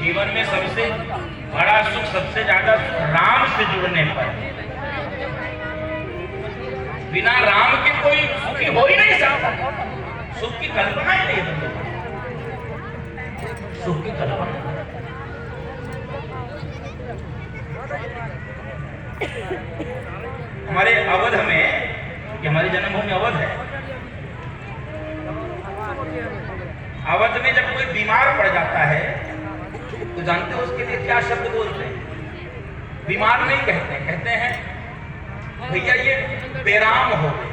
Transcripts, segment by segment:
जीवन में सबसे बड़ा सुख, सबसे ज्यादा सुख राम से जुड़ने पर। बिना राम के कोई सुखी हो ही नहीं सकता। सुख की कल्पना ही नहीं है, सुख की कल्पना। हमारे अवध में, कि हमारी जन्मभूमि अवध है, अवध में जब कोई बीमार पड़ जाता है तो जानते हो उसके लिए क्या शब्द बोलते हैं? बीमार नहीं कहते, कहते हैं भैया ये बेराम हो गए।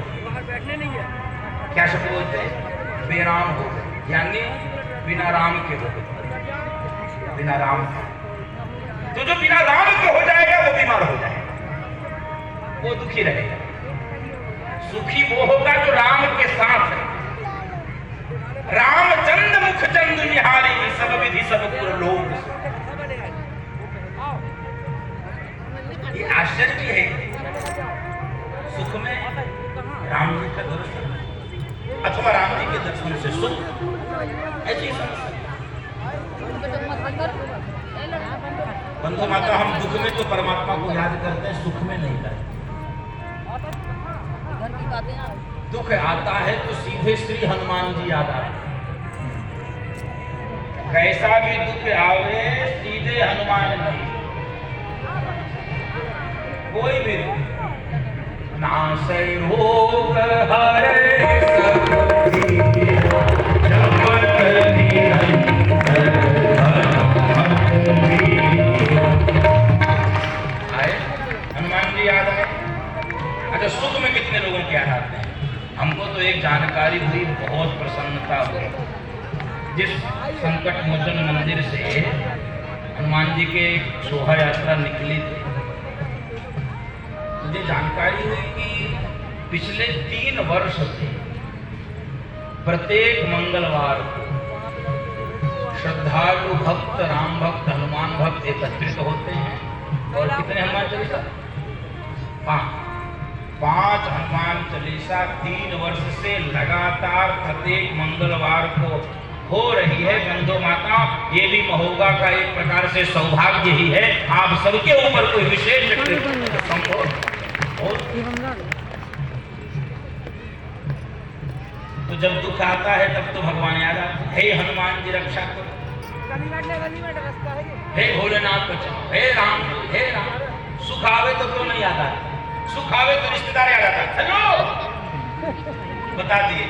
क्या शब्द बोलते हैं? बेराम हो गए, यानी बिना राम के हो गए, बिना राम के। तो जो बिना राम के हो जाएगा वो बीमार हो जाएगा, वो दुखी रहेगा। सुखी वो होगा जो राम के साथ है। रामचंद्र मुख चंद निहारी, सब विधि सब पुर लोग। ये आश्चर्य है, सुख में राम जी का दर्शन अथवा राम जी के दर्शन से सुख, ऐसी समस्या। बंधु माता, हम दुख में तो परमात्मा को याद करते हैं, सुख में नहीं करते। दुख आता है तो सीधे श्री हनुमान जी याद आते हैं। कैसा भी दुख आवे सीधे हनुमान जी, कोई भी नासै रोग हरे हनुमान जी याद आए। अच्छा, सुख में कितने लोगों के याद आते हैं? हमको तो एक जानकारी हुई, बहुत प्रसन्नता हुई। जिस संकट मोचन मंदिर से हनुमान जी के शोभा यात्रा निकली थी, मुझे जानकारी हुई कि पिछले 3 वर्ष से प्रत्येक मंगलवार को श्रद्धालु भक्त, राम भक्त, हनुमान भक्त एकत्रित होते हैं। और कितने हनुमान चालीसा? 5 हनुमान चालीसा 3 वर्ष से लगातार प्रत्येक मंगलवार को हो रही है। बंधु माता, ये भी महोगा का एक प्रकार से सौभाग्य ही है। आप सबके ऊपर कोई विशेष संभव तो जब दुख आता है तब तो भगवान याद आता है। हे हनुमान जी रक्षा करो, हे भोलेनाथ बचाओ, हे राम, हे राम। सुख आवे तो क्यों नहीं याद आता? सुख आवे तो रिश्तेदार याद आता है। हेलो, बता दिए,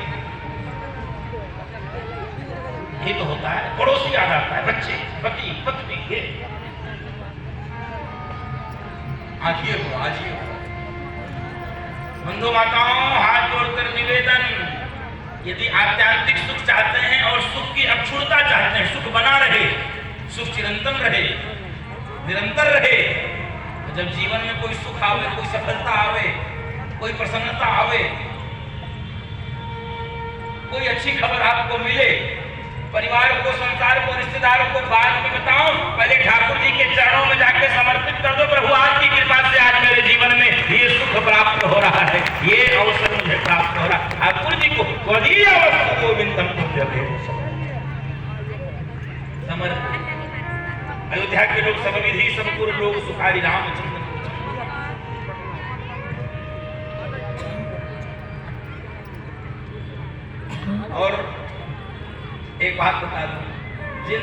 ये तो होता है। पड़ोसी याद आता है, बच्चे, पति, पत्नी, ये आजिए हो, आजिए हो। बंधु माताओं, हाथ जोड़कर निवेदन, यदि आध्यात्मिक सुख चाहते हैं और सुख की अक्षुणता चाहते हैं, सुख बना रहे, सुख चिरंतन रहे, निरंतर रहे, तो जब जीवन में कोई सुख आवे, कोई सफलता आवे, कोई प्रसन्नता आवे, कोई अच्छी खबर आपको मिले, परिवार को, संसार को, रिश्तेदारों को बाद में बताओ, पहले ठाकुर जी के चरणों में जाकर समर्पित कर दो। प्रभु आपकी कृपा से आज मेरे जीवन में ये सुख प्राप्त हो रहा है, ये अवसर मुझे प्राप्त हो रहा है। ठाकुर जी को गोविंदम समर्पित। अयोध्या के लोग सब विधि सब पुर लोग सुखारी रामचंद्र। और एक बात बता दूं, जिन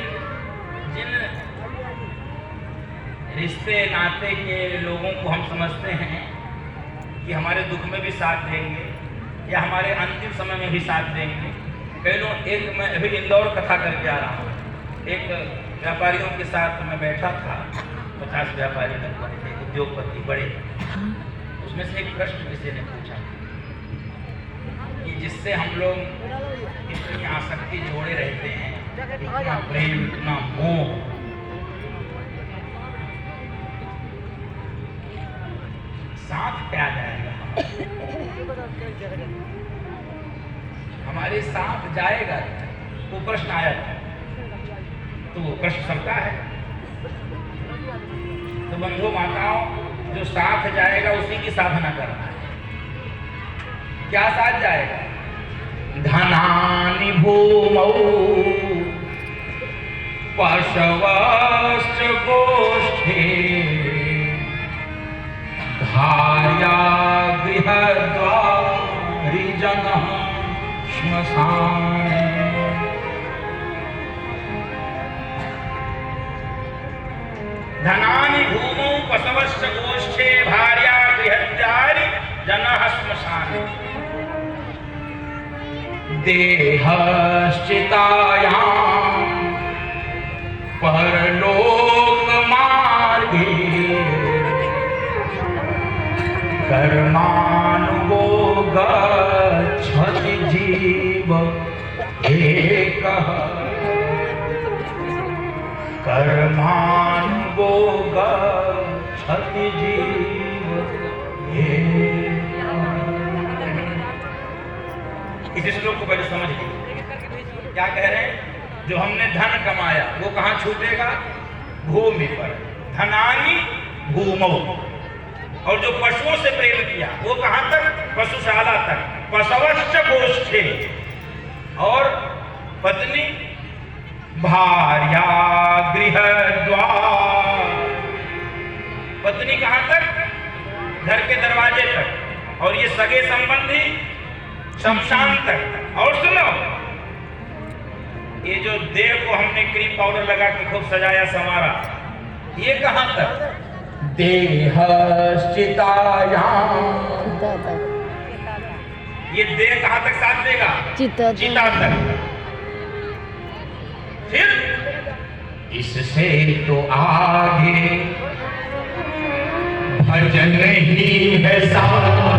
रिश्ते नाते के लोगों को हम समझते हैं कि हमारे दुख में भी साथ देंगे या हमारे अंतिम समय में भी साथ देंगे। कई लोग, एक मैं अभी इंदौर कथा करके आ रहा हूँ, एक व्यापारियों के साथ मैं बैठा था, 50 व्यापारी लगभग थे, उद्योगपति बड़े। उसमें से एक प्रश्न किसी ने पूछा कि जिससे हम लोग इतनी आसक्ति जोड़े रहते हैं, इतना प्रेम, इतना मोह, साथ क्या जाएगा? हमारे साथ जाएगा? वो प्रश्न आया था, तो वो प्रश्न सबका है। तो बंधु माताओं, जो साथ जाएगा उसी की साधना करना है। क्या साथ जाएगा? धनानि भूमौ पशवश्च गोष्ठे धार्या गृहद्वारि जनः श्मशाने। धनानि भूमौ पशवश्च गोष्ठे भार्या गृहद्वारि जनः श्मशाने। देहश्चितायां परलोकमार्गे कर्मानुगो गच्छति जीव एकः। कर्मानुगो गच्छति जीव एकः। इस श्लोक को पहले समझ लीजिए। क्या कह रहे हैं? जो हमने धन कमाया वो कहाँ छूटेगा? भूमि पर। धनानि भूमौ। और जो पशुओं से प्रेम किया वो कहां तक? पशुशाला तक। पशवश्च गोष्ठे। और पत्नी भार्या गृहद्वार। पत्नी कहां तक? घर के दरवाजे तक। और ये सगे संबंधी शमशान तक। और सुनो, ये जो देह को हमने क्रीम पाउडर लगा के खूब सजाया संवारा, ये कहां तक? देहश्चितायां। ये देह कहां तक साथ देगा? चिता तक। फिर इससे तो आगे भजन ही है साथ।